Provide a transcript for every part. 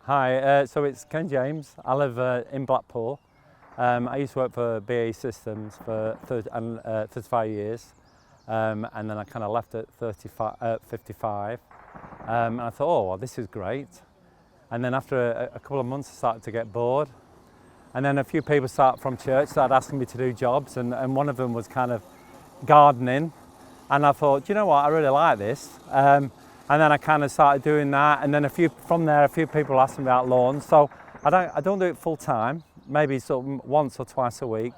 Hi, so it's Ken James. I live in Blackpool. I used to work for BAE Systems for 35 years, and then I kind of left at 55. And I thought, oh, well, this is great. And then after a couple of months, I started to get bored. And then a few people from church started asking me to do jobs, and one of them was kind of gardening. And I thought, you know what, I really like this. And then I kind of started doing that, and then from there a few people asked me about lawns. So I don't do it full time, maybe sort of once or twice a week,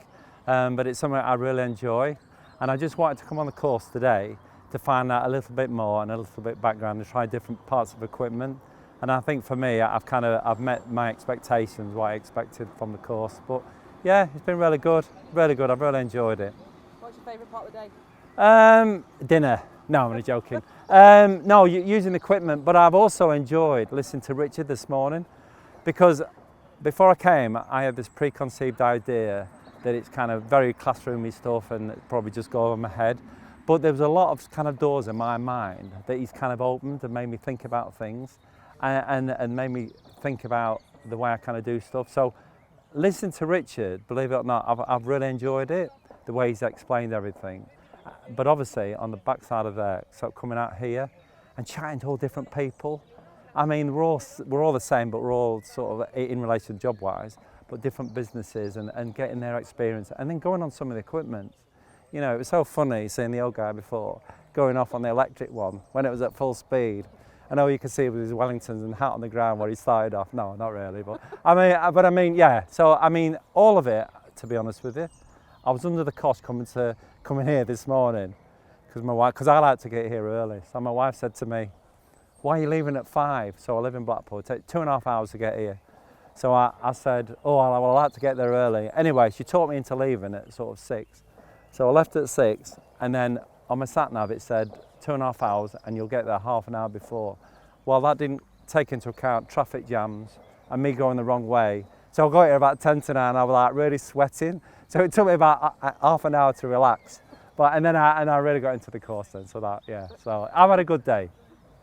but it's something I really enjoy. And I just wanted to come on the course today to find out a little bit more and a little bit background and try different parts of equipment. And I think for me, I've met my expectations, what I expected from the course. But yeah, it's been really good, really good. I've really enjoyed it. What's your favourite part of the day? Dinner. No, I'm only joking. No, using equipment, but I've also enjoyed listening to Richard this morning, because before I came, I had this preconceived idea that it's kind of very classroomy stuff and it probably just go over my head. But there was a lot of kind of doors in my mind that he's kind of opened and made me think about things and made me think about the way I kind of do stuff. So listening to Richard, believe it or not, I've really enjoyed it, the way he's explained everything. But obviously on the backside of that, so coming out here and chatting to all different people. I mean, we're all the same, but we're all sort of in relation job-wise, but different businesses and getting their experience and then going on some of the equipment. You know, it was so funny seeing the old guy before going off on the electric one when it was at full speed. And all you could see was his Wellingtons and hat on the ground where he started off. No, not really, but I mean, yeah. So I mean, all of it, to be honest with you. I was under the cosh coming here this morning because I like to get here early. So my wife said to me, "Why are you leaving at 5?" So I live in Blackpool. It takes 2.5 hours to get here. So I said, "Oh, well, I like to get there early." Anyway, she talked me into leaving at sort of 6. So I left at 6, and then on my sat nav it said 2.5 hours, and you'll get there half an hour before. Well, that didn't take into account traffic jams and me going the wrong way. So I got here about 10 to 9. I was like really sweating. So it took me about half an hour to relax, and then I really got into the course then. So that, yeah. So I've had a good day.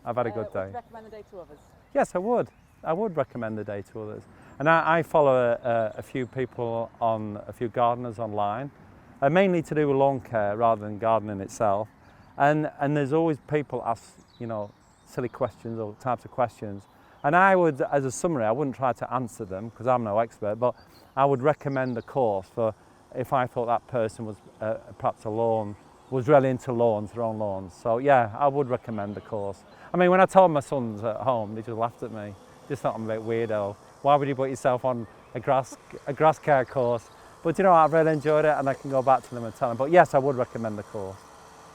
Would you recommend the day to others? Yes, I would. I would recommend the day to others. And I follow a few people a few gardeners online, mainly to do with lawn care rather than gardening itself. And there's always people ask, you know, silly questions or types of questions. And I would, as a summary, I wouldn't try to answer them because I'm no expert, but I would recommend the course for if I thought that person was perhaps was really into lawns, their own lawns. So yeah, I would recommend the course. I mean, when I told my sons at home, they just laughed at me. Just thought I'm a bit weirdo. Why would you put yourself on a grass care course? But you know, I've really enjoyed it and I can go back to them and tell them. But yes, I would recommend the course.